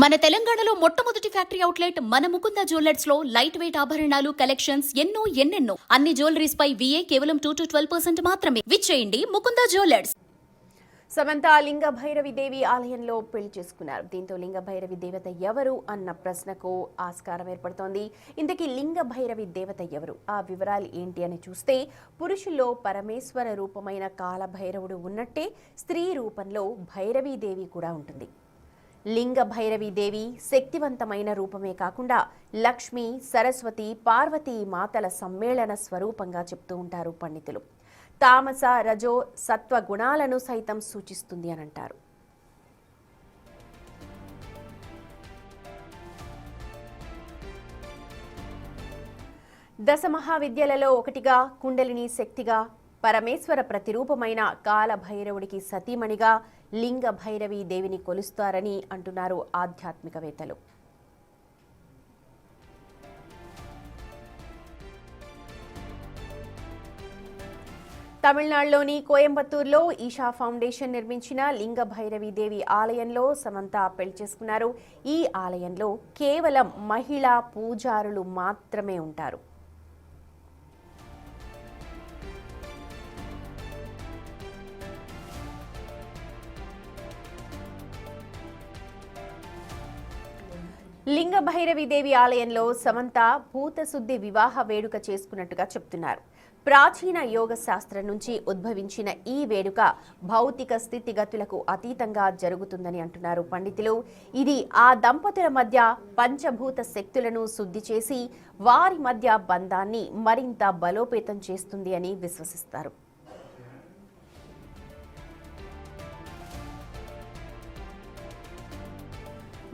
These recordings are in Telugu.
మన తెలంగాణలో మొట్టమొదటి ఫ్యాక్టరీ అవుట్లెట్ మన ముకుంద జ్యువెలర్స్ లో లైట్ వెయిట్ ఆభరణాలు కలెక్షన్స్ ఎన్నెన్నో అన్ని జ్యువెలరీస్ పై VA కేవలం 2 to 12% మాత్రమే. విచ్చేయండి ముకుంద జ్యువెలర్స్. సమంత లింగ భైరవి దేవి ఆలయంలో పెళ్లి చేసుకున్నారు. దీంతో లింగ భైరవి దేవత ఎవరు అన్న ప్రశ్నకు ఆస్కారం ఏర్పడుతోంది. ఇంతకీ లింగ భైరవి దేవత ఎవరు, ఆ వివరాలు ఏంటి అని చూస్తే, పురుషుల్లో పరమేశ్వర రూపమైన కాలభైరవుడు ఉన్నట్టే స్త్రీ రూపంలో భైరవీ దేవి కూడా ఉంటుంది. లింగ భైరవి దేవి శక్తివంతమైన రూపమే కాకుండా లక్ష్మి, సరస్వతి, పార్వతీ మాతల సమ్మేళన స్వరూపంగా చెప్తూ ఉంటారు పండితులు. తామస, రజో, సత్వ గుణాలను సైతం సూచిస్తుంది అని అంటారు. దశ మహావిద్యలలో ఒకటిగా, కుండలిని శక్తిగా, పరమేశ్వర ప్రతిరూపమైన కాలభైరవుడికి సతీమణిగా లింగ భైరవి దేవిని కొలుస్తారని అంటున్నారు ఆధ్యాత్మికవేత్తలు. తమిళనాడులోని కోయంబత్తూరులో ఈషా ఫౌండేషన్ నిర్మించిన లింగ భైరవి దేవి ఆలయంలో సమంత పెళ్లి చేసుకున్నారు. ఈ ఆలయంలో కేవలం మహిళా పూజారులు మాత్రమే ఉంటారు. లింగ భైరవి దేవి ఆలయంలో సమంత భూతశుద్ధి వివాహ వేడుక చేసుకున్నట్టుగా చెప్తున్నారు. ప్రాచీన యోగ శాస్త్రం నుంచి ఉద్భవించిన ఈ వేడుక భౌతిక స్థితిగతులకు అతీతంగా జరుగుతుందని అంటున్నారు పండితులు. ఇది ఆ దంపతుల మధ్య పంచభూత శక్తులను శుద్ధి చేసి వారి మధ్య బంధాన్ని మరింత బలోపేతం చేస్తుంది అని విశ్వసిస్తారు.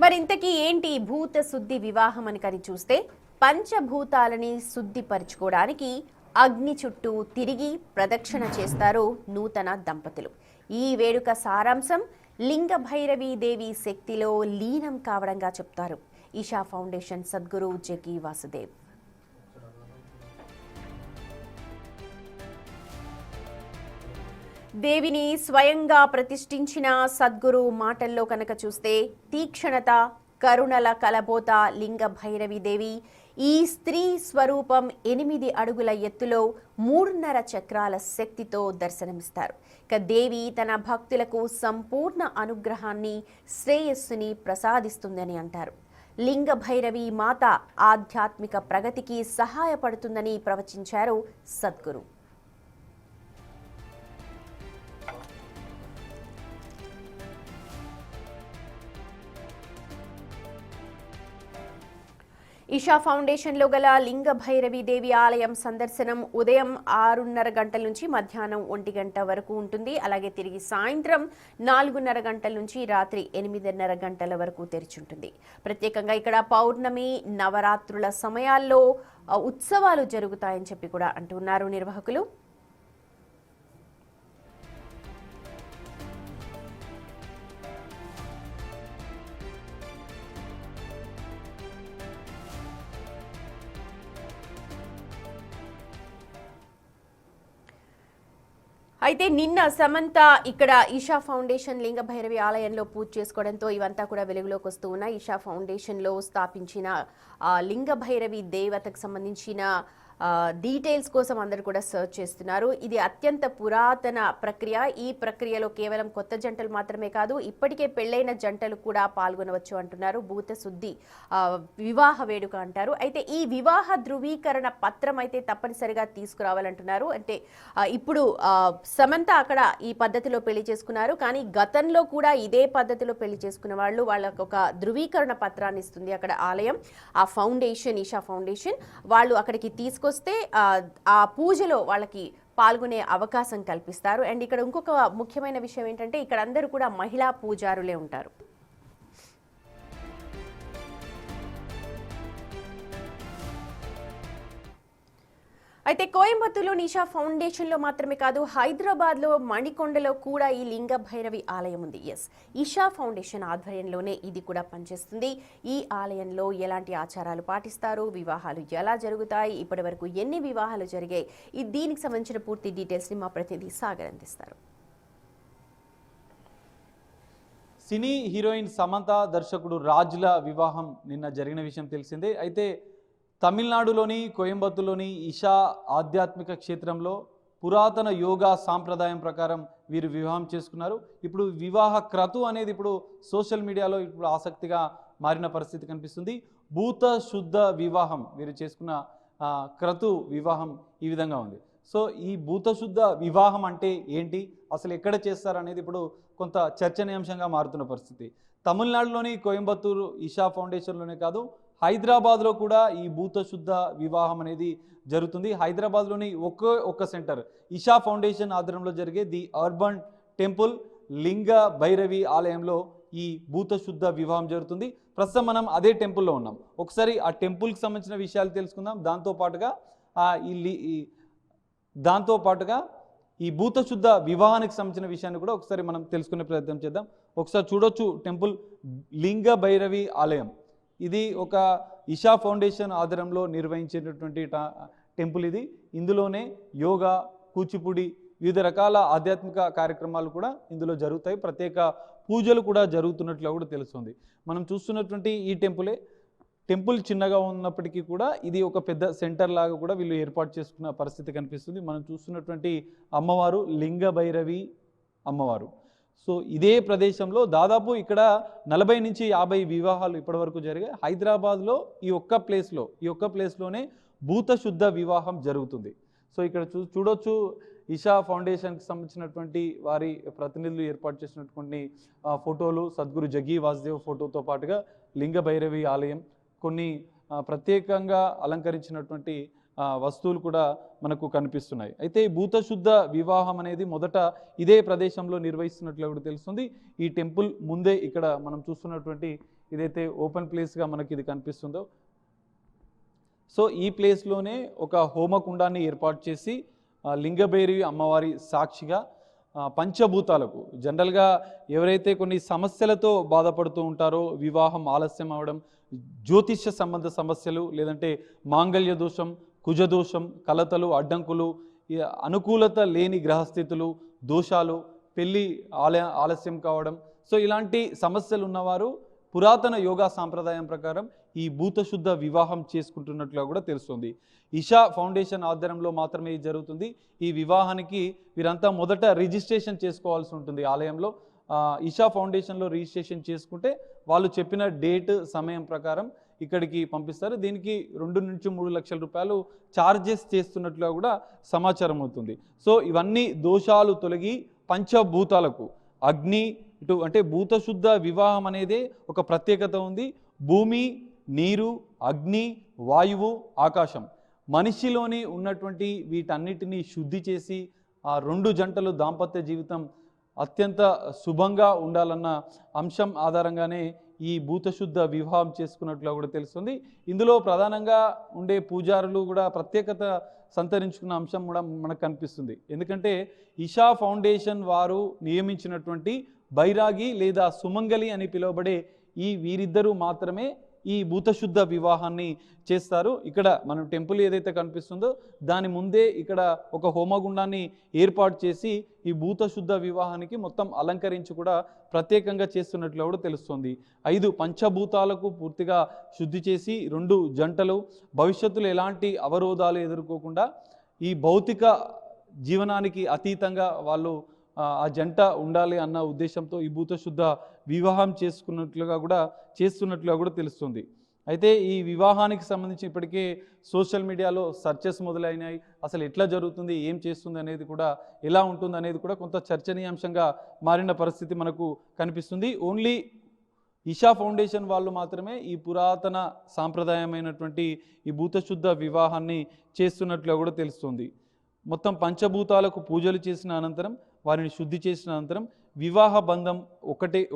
మరింతకీ ఏంటి భూత శుద్ధి వివాహం అని కని చూస్తే, పంచభూతాలని శుద్ధిపరచుకోవడానికి అగ్ని చుట్టూ తిరిగి ప్రదక్షిణ చేస్తారు నూతన దంపతులు. ఈ వేడుక సారాంశం లింగ భైరవి దేవి శక్తిలో లీనం కావడంగా చెప్తారు ఈషా ఫౌండేషన్ సద్గురు జగ్గి వాసుదేవ్. దేవిని స్వయంగా ప్రతిష్ఠించిన సద్గురు మాటల్లో కనుక చూస్తే, తీక్షణత, కరుణల కలబోత లింగ భైరవి దేవి. ఈ స్త్రీ స్వరూపం 8 అడుగుల ఎత్తులో 3.5 చక్రాల శక్తితో దర్శనమిస్తారు. ఇక దేవి తన భక్తులకు సంపూర్ణ అనుగ్రహాన్ని, శ్రేయస్సుని ప్రసాదిస్తుందని అంటారు. లింగ భైరవి మాత ఆధ్యాత్మిక ప్రగతికి సహాయపడుతుందని ప్రవచించారు సద్గురు. ఈషా ఫౌండేషన్లో గల లింగ భైరవి దేవి ఆలయం సందర్శనం ఉదయం 6:30 గంటల నుంచి మధ్యాహ్నం 1 గంట వరకు ఉంటుంది. అలాగే తిరిగి సాయంత్రం 4:30 గంటల నుంచి రాత్రి 8:30 గంటల వరకు తెరిచుంటుంది. ప్రత్యేకంగా ఇక్కడ పౌర్ణమి, నవరాత్రుల సమయాల్లో ఉత్సవాలు జరుగుతాయని చెప్పి కూడా అంటున్నారు నిర్వాహకులు. అయితే నిన్న సమంత ఇక్కడ ఈషా ఫౌండేషన్ లింగ భైరవి ఆలయంలో పూజ చేసుకోవడంతో ఇవంతా కూడా వెలుగులోకి వస్తూ ఉన్నాయి. ఈషా ఫౌండేషన్లో స్థాపించిన లింగ భైరవి దేవతకు సంబంధించిన డీటెయిల్స్ కోసం అందరూ కూడా సర్చ్ చేస్తున్నారు. ఇది అత్యంత పురాతన ప్రక్రియ. ఈ ప్రక్రియలో కేవలం కొత్త జంటలు మాత్రమే కాదు, ఇప్పటికే పెళ్లైన జంటలు కూడా పాల్గొనవచ్చు అంటున్నారు. భూత శుద్ధి వివాహ వేడుక అంటారు. అయితే ఈ వివాహ ధృవీకరణ పత్రం అయితే తప్పనిసరిగా తీసుకురావాలంటున్నారు. అంటే ఇప్పుడు సమంత అక్కడ ఈ పద్ధతిలో పెళ్లి చేసుకున్నారు, కానీ గతంలో కూడా ఇదే పద్ధతిలో పెళ్లి చేసుకున్న వాళ్ళు వాళ్ళకు ఒక ధృవీకరణ పత్రాన్ని ఇస్తుంది అక్కడ ఆలయం. ఆ ఫౌండేషన్, ఈషా ఫౌండేషన్ వాళ్ళు అక్కడికి తీసుకొస్తే ఆ పూజలో వాళ్ళకి పాల్గొనే అవకాశం కల్పిస్తారు. అండ్ ఇక్కడ ఇంకొక ముఖ్యమైన విషయం ఏంటంటే, ఇక్కడ అందరూ కూడా మహిళా పూజారులే ఉంటారు. అయితే కోయంబత్తూరులో ఈషా ఫౌండేషన్లో మాత్రమే కాదు, హైదరాబాద్లో మణికొండలో కూడా ఈ లింగ భైరవి ఆలయం ఉంది. ఈషా ఫౌండేషన్ ఆధ్వర్యంలోనే ఇది కూడా పనిచేస్తుంది. ఈ ఆలయంలో ఎలాంటి ఆచారాలు పాటిస్తారు, వివాహాలు ఎలా జరుగుతాయి, ఇప్పటి వరకు ఎన్ని వివాహాలు జరిగాయి, దీనికి సంబంధించిన పూర్తి డీటెయిల్స్ని మా ప్రతినిధి సాగర్ అందిస్తారు. సినీ హీరోయిన్ సమంత దర్శకుడు రాజ్ల వివాహం నిన్న జరిగిన విషయం తెలిసిందే. అయితే తమిళనాడులోని కోయంబత్తూరులోని ఇషా ఆధ్యాత్మిక క్షేత్రంలో పురాతన యోగా సాంప్రదాయం ప్రకారం వీరు వివాహం చేసుకున్నారు. ఇప్పుడు వివాహ క్రతు అనేది ఇప్పుడు సోషల్ మీడియాలో ఇప్పుడు ఆసక్తిగా మారిన పరిస్థితి కనిపిస్తుంది. భూత శుద్ధ వివాహం వీరు చేసుకున్న క్రతు వివాహం ఈ విధంగా ఉంది. సో ఈ భూత శుద్ధ వివాహం అంటే ఏంటి, అసలు ఎక్కడ చేస్తారు అనేది ఇప్పుడు కొంత చర్చనీయాంశంగా మారుతున్న పరిస్థితి. తమిళనాడులోని కోయంబత్తూరు ఇషా ఫౌండేషన్లోనే కాదు, హైదరాబాద్లో కూడా ఈ భూత శుద్ధ వివాహం అనేది జరుగుతుంది. హైదరాబాద్లోని ఒక్క సెంటర్ ఇషా ఫౌండేషన్ ఆధ్వర్యంలో జరిగే ది అర్బన్ టెంపుల్ లింగ భైరవి ఆలయంలో ఈ భూత శుద్ధ వివాహం జరుగుతుంది. ప్రస్తుతం మనం అదే టెంపుల్లో ఉన్నాం. ఒకసారి ఆ టెంపుల్కి సంబంధించిన విషయాలు తెలుసుకుందాం. దాంతోపాటుగా ఈ భూత శుద్ధ వివాహానికి సంబంధించిన విషయాన్ని కూడా ఒకసారి మనం తెలుసుకునే ప్రయత్నం చేద్దాం. ఒకసారి చూడొచ్చు, టెంపుల్ లింగ భైరవి ఆలయం. ఇది ఒక ఇషా ఫౌండేషన్ ఆధ్వర్యంలో నిర్వహించేటటువంటి టెంపుల్ ఇది. ఇందులోనే యోగా, కూచిపూడి, వివిధ రకాల ఆధ్యాత్మిక కార్యక్రమాలు కూడా ఇందులో జరుగుతాయి. ప్రత్యేక పూజలు కూడా జరుగుతున్నట్లు కూడా తెలుస్తుంది. మనం చూస్తున్నటువంటి ఈ టెంపుల్ చిన్నగా ఉన్నప్పటికీ కూడా ఇది ఒక పెద్ద సెంటర్ లాగా కూడా వీళ్ళు ఏర్పాటు చేసుకున్న పరిస్థితి కనిపిస్తుంది. మనం చూస్తున్నటువంటి అమ్మవారు లింగ భైరవి అమ్మవారు. సో ఇదే ప్రదేశంలో దాదాపు ఇక్కడ 40 నుంచి 50 వివాహాలు ఇప్పటివరకు జరిగాయి. హైదరాబాద్లో ఈ ఒక్క ప్లేస్లోనే భూత శుద్ధ వివాహం జరుగుతుంది. సో ఇక్కడ చూడొచ్చు, ఇషా ఫౌండేషన్కి సంబంధించినటువంటి వారి ప్రతినిధులు ఏర్పాటు చేసినటువంటి ఫోటోలు, సద్గురు జగ్గి వాసుదేవ్ ఫోటోతో పాటుగా లింగ భైరవి ఆలయం, కొన్ని ప్రత్యేకంగా అలంకరించినటువంటి వస్తువులు కూడా మనకు కనిపిస్తున్నాయి. అయితే ఈ భూత శుద్ధ వివాహం అనేది మొదట ఇదే ప్రదేశంలో నిర్వహిస్తున్నట్లు కూడా తెలుస్తుంది. ఈ టెంపుల్ ముందే ఇక్కడ మనం చూస్తున్నటువంటి ఇదైతే ఓపెన్ ప్లేస్గా మనకి ఇది కనిపిస్తుందో, సో ఈ ప్లేస్లోనే ఒక హోమకుండాన్ని ఏర్పాటు చేసి లింగభైరవి అమ్మవారి సాక్షిగా పంచభూతాలకు, జనరల్గా ఎవరైతే కొన్ని సమస్యలతో బాధపడుతూ ఉంటారో, వివాహం ఆలస్యం అవడం, జ్యోతిష్య సంబంధ సమస్యలు, లేదంటే మాంగళ్య దోషం, కుజదోషం, కలతలు, అడ్డంకులు, అనుకూలత లేని గ్రహస్థితులు, దోషాలు, పెళ్ళి ఆలస్యం కావడం, సో ఇలాంటి సమస్యలు ఉన్నవారు పురాతన యోగా సాంప్రదాయం ప్రకారం ఈ భూత శుద్ధ వివాహం చేసుకుంటున్నట్లుగా కూడా తెలుస్తుంది. ఇషా ఫౌండేషన్ ఆధ్వర్యంలో మాత్రమే ఇది జరుగుతుంది. ఈ వివాహానికి వీరంతా మొదట రిజిస్ట్రేషన్ చేసుకోవాల్సి ఉంటుంది ఆలయంలో. ఇషా ఫౌండేషన్లో రిజిస్ట్రేషన్ చేసుకుంటే వాళ్ళు చెప్పిన డేట్, సమయం ప్రకారం ఇక్కడికి పంపిస్తారు. దీనికి 2 నుంచి 3 లక్షల రూపాయలు ఛార్జెస్ చేస్తున్నట్లుగా కూడా సమాచారం అవుతుంది. సో ఇవన్నీ దోషాలు తొలగి పంచభూతాలకు, అగ్ని ఇటు అంటే భూత శుద్ధ వివాహం అనేది ఒక ప్రత్యేకత ఉంది. భూమి, నీరు, అగ్ని, వాయువు, ఆకాశం, మనిషిలోని ఉన్నటువంటి వీటన్నిటినీ శుద్ధి చేసి ఆ 2 జంటలు దాంపత్య జీవితం అత్యంత శుభంగా ఉండాలన్న అంశం ఆధారంగానే ఈ భూత శుద్ధ వివాహం చేసుకున్నట్లు కూడా తెలుస్తుంది. ఇందులో ప్రధానంగా ఉండే పూజారులు కూడా ప్రత్యేకత సంతరించుకున్న అంశం కూడా మనకు కనిపిస్తుంది. ఎందుకంటే ఇషా ఫౌండేషన్ వారు నియమించినటువంటి బైరాగి లేదా సుమంగలి అని పిలువబడే ఈ వీరిద్దరూ మాత్రమే ఈ భూత శుద్ధ వివాహాన్ని చేస్తారు. ఇక్కడ మనం టెంపుల్ ఏదైతే కనిపిస్తుందో దాని ముందే ఇక్కడ ఒక హోమగుండాన్ని ఏర్పాటు చేసి ఈ భూత శుద్ధ వివాహానికి మొత్తం అలంకరించి కూడా ప్రత్యేకంగా చేస్తున్నట్లు కూడా తెలుస్తుంది. 5 పంచభూతాలకు పూర్తిగా శుద్ధి చేసి 2 జంటలు భవిష్యత్తులో ఎలాంటి అవరోధాలు ఎదుర్కోకుండా ఈ భౌతిక జీవనానికి అతీతంగా వాళ్ళు ఆ జంట ఉండాలి అన్న ఉద్దేశంతో ఈ భూత శుద్ధ వివాహం చేస్తున్నట్లుగా కూడా తెలుస్తుంది. అయితే ఈ వివాహానికి సంబంధించి ఇప్పటికే సోషల్ మీడియాలో సర్చెస్ మొదలైనాయి. అసలు ఎట్లా జరుగుతుంది, ఏం చేస్తుంది అనేది కూడా, ఎలా ఉంటుంది అనేది కూడా కొంత చర్చనీయాంశంగా మారిన పరిస్థితి మనకు కనిపిస్తుంది. ఓన్లీ ఇషా ఫౌండేషన్ వాళ్ళు మాత్రమే ఈ పురాతన సాంప్రదాయమైనటువంటి ఈ భూత శుద్ధ వివాహాన్ని చేస్తున్నట్లుగా కూడా తెలుస్తుంది. మొత్తం పంచభూతాలకు పూజలు చేసిన అనంతరం, వారిని శుద్ధి చేసిన అనంతరం వివాహ బంధం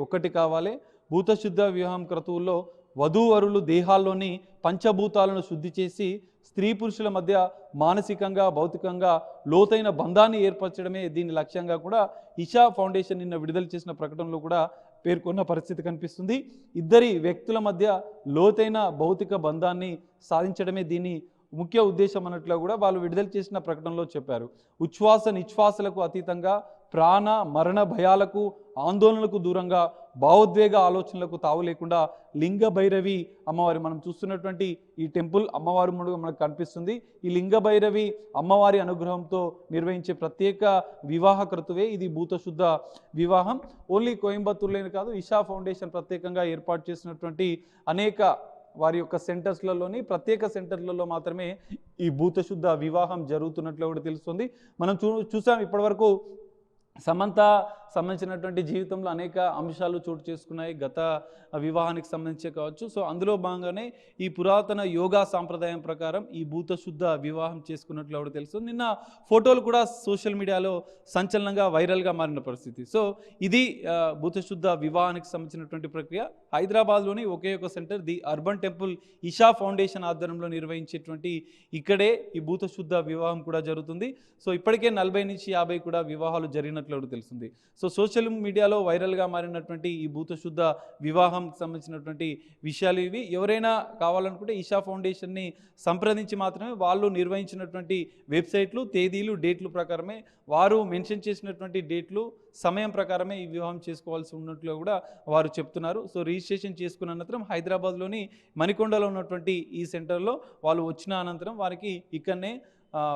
ఒకటి కావాలి. భూత శుద్ధ వివాహం క్రతువుల్లో వధూవరులు దేహాల్లోని పంచభూతాలను శుద్ధి చేసి స్త్రీ పురుషుల మధ్య మానసికంగా, భౌతికంగా లోతైన బంధాన్ని ఏర్పరచడమే దీని లక్ష్యంగా కూడా ఇషా ఫౌండేషన్ నిన్న విడుదల చేసిన ప్రకటనలో కూడా పేర్కొన్న పరిస్థితి కనిపిస్తుంది. ఇద్దరి వ్యక్తుల మధ్య లోతైన భౌతిక బంధాన్ని సాధించడమే దీని ముఖ్య ఉద్దేశం అన్నట్లు కూడా వాళ్ళు విడుదల చేసిన ప్రకటనలో చెప్పారు. ఉచ్ఛ్వాస నిశ్వాసలకు అతీతంగా, ప్రాణ మరణ భయాలకు, ఆందోళనలకు దూరంగా భావోద్వేగ ఆలోచనలకు తావు లేకుండా లింగ భైరవి అమ్మవారి మనం చూస్తున్నటువంటి ఈ టెంపుల్ అమ్మవారి ముందుగా మనకు కనిపిస్తుంది. ఈ లింగ భైరవి అమ్మవారి అనుగ్రహంతో నిర్వహించే ప్రత్యేక వివాహ క్రతువే ఇది భూతశుద్ధ వివాహం. ఓన్లీ కోయంబత్తూరులోనే కాదు, ఇషా ఫౌండేషన్ ప్రత్యేకంగా ఏర్పాటు చేసినటువంటి అనేక వారి యొక్క సెంటర్స్లలోని ప్రత్యేక సెంటర్లలో మాత్రమే ఈ భూతశుద్ధ వివాహం జరుగుతున్నట్లు కూడా తెలుస్తుంది. మనం చూసాం ఇప్పటివరకు సమంత సంబంధించినటువంటి జీవితంలో అనేక అంశాలు చోటు చేసుకున్నాయి, గత వివాహానికి సంబంధించి కావచ్చు. సో అందులో భాగంగానే ఈ పురాతన యోగా సాంప్రదాయం ప్రకారం ఈ భూతశుద్ధ వివాహం చేసుకున్నట్లు కూడా తెలుసు. నిన్న ఫోటోలు కూడా సోషల్ మీడియాలో సంచలనంగా వైరల్గా మారిన పరిస్థితి. సో ఇది భూతశుద్ధ వివాహానికి సంబంధించినటువంటి ప్రక్రియ. హైదరాబాద్లోని ఒకే ఒక centre the urban temple Isha foundation ఆధ్వర్యంలో నిర్వహించేటువంటి ఇక్కడే ఈ భూతశుద్ధ వివాహం కూడా జరుగుతుంది. సో ఇప్పటికే 40 నుంచి 50 కూడా వివాహాలు జరిగినట్లు కూడా తెలుస్తుంది. సో సోషల్ మీడియాలో వైరల్గా మారినటువంటి ఈ భూతశుద్ధ వివాహంకి సంబంధించినటువంటి విషయాలు ఇవి. ఎవరైనా కావాలనుకుంటే ఇషా ఫౌండేషన్ని సంప్రదించి మాత్రమే వాళ్ళు నిర్వహించినటువంటి వెబ్సైట్లు, తేదీలు, డేట్లు ప్రకారమే వారు మెన్షన్ చేసినటువంటి డేట్లు, సమయం ప్రకారమే ఈ వివాహం చేసుకోవాల్సి ఉన్నట్లు కూడా వారు చెప్తున్నారు. సో రిజిస్ట్రేషన్ చేసుకున్న అనంతరం హైదరాబాద్లోని మణికొండలో ఉన్నటువంటి ఈ సెంటర్లో వాళ్ళు వచ్చిన అనంతరం వారికి ఇక్కడనే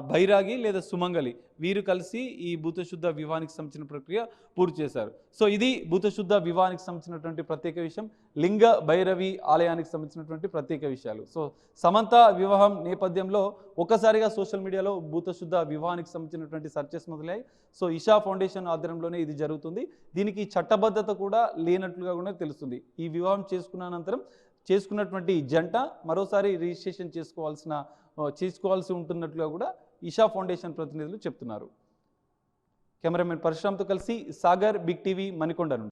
బైరాగి లేదా సుమంగలి వీరు కలిసి ఈ భూతశుద్ధ వివాహానికి సంబంధించిన ప్రక్రియ పూర్తి చేశారు. సో ఇది భూతశుద్ధ వివాహానికి సంబంధించినటువంటి ప్రత్యేక విషయం, లింగ భైరవి ఆలయానికి సంబంధించినటువంటి ప్రత్యేక విషయాలు. సో సమంత వివాహం నేపథ్యంలో ఒక్కసారిగా సోషల్ మీడియాలో భూతశుద్ధ వివాహానికి సంబంధించినటువంటి సర్చెస్ మొదలయ్యాయి. సో ఇషా ఫౌండేషన్ ఆధ్వర్యంలోనే ఇది జరుగుతుంది. దీనికి చట్టబద్ధత కూడా లేనట్లుగా కూడా తెలుస్తుంది. ఈ వివాహం చేసుకున్న అనంతరం చేసుకున్నటువంటి జంట మరోసారి రిజిస్ట్రేషన్ చేసుకోవాల్సి ఉంటున్నట్లుగా కూడా ఇషా ఫౌండేషన్ ప్రతినిధులు చెప్తున్నారు. కెమెరామెన్ పరశురామ్తో కలిసి సాగర్, బిగ్ టీవీ, మణికొండ నుండి.